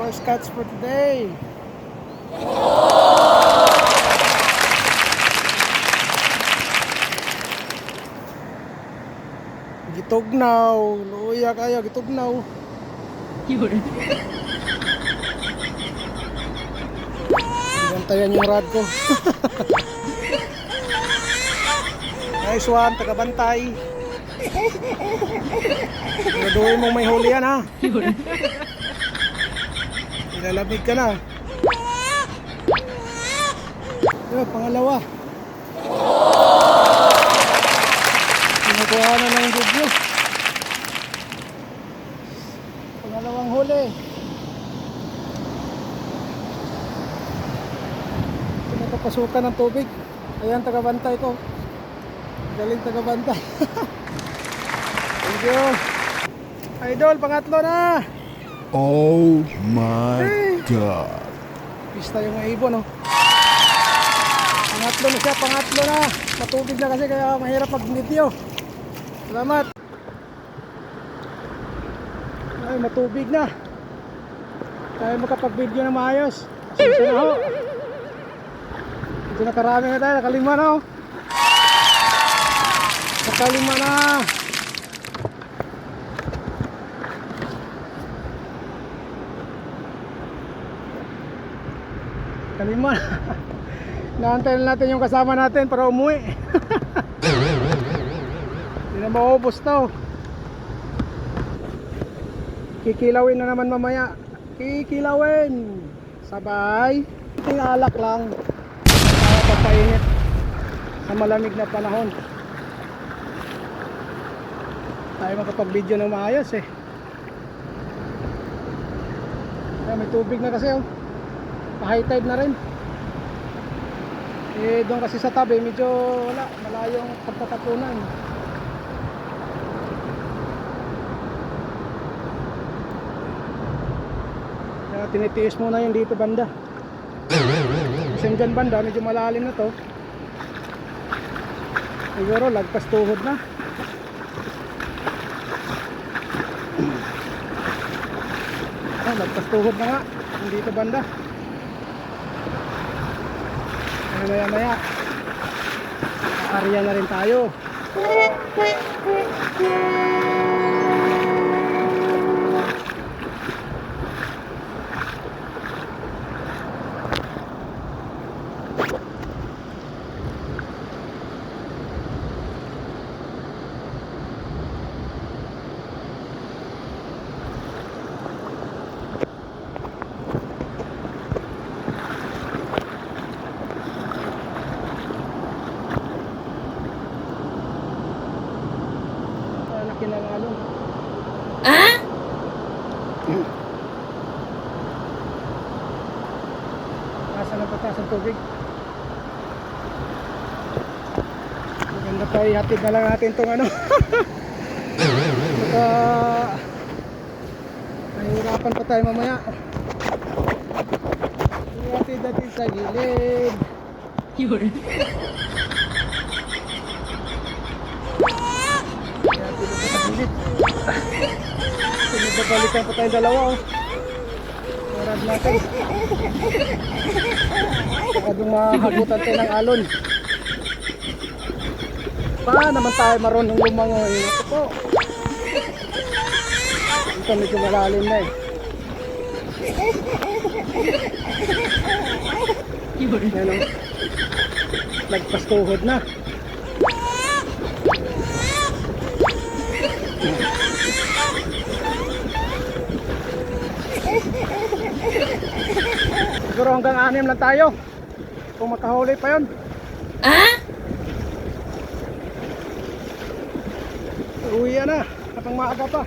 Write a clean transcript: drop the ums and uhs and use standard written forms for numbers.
First catch for today. Gitugnaw, luya kayo, gitugnaw. Yun. Bantayan yung rod ko. Nice one, taga-bantay. Siguraduhin mong may huli yan ha. Yun. Nilalamig ka na. Pangalawa. Kinukuha na ng video. Pangalawang huli. Pinapapasukan ng tubig. Ayan, taga-bantay ko. Galing taga-bantay. Thank you. Idol, pangatlo na. Oh my God. Pista yung ibon, no? Pangatlo na siya, pangatlo na. Matubig na kasi kaya mahirap mag-video. Salamat. Ay, matubig na. Tayo makapag-video na maayos. Pasensya na ho. Ito nakarami na tayo, nakalima na ho. Nakalima na. Kalima na. Naantayin natin yung kasama natin para umuwi. Hindi na maubos to. Kikilawin na naman mamaya. Kikilawin. Sabay. Ting alak lang. Para papainit sa malamig na panahon. Tayo makapag-video ng maayos eh. May tubig na kasi oh. Pa-high tide na rin. Eh doon kasi sa tabi medyo wala, malayong pagtatapunan. Kaya tinitiis muna yung dito banda. Kasi dyan banda medyo malalim na to. Siguro lagpas tuhod na. Lagpas tuhod na nga yung dito banda. Maya maya area na rin tayo. Kinangalon. Ah? Nasa ng patas ang tubig. Maganda pa, ihatid na lang natin itong ano. Baka mahirapan pa tayo mamaya. Ihatid natin sa gilid. Yun. Nagbabalikan pa tayong dalawa oh. Marad natin. Baka doon mahabutan tayo ng alon. Pa naman tayo marunong lumangoy. Ito po. Ito medyo malalim na eh. Yun. Yan oh. Lagpas tuhod na. Siguro hanggang 6 lang tayo. Kung makahuli pa yun. Ah? Uwi na. Kapag maaga pa.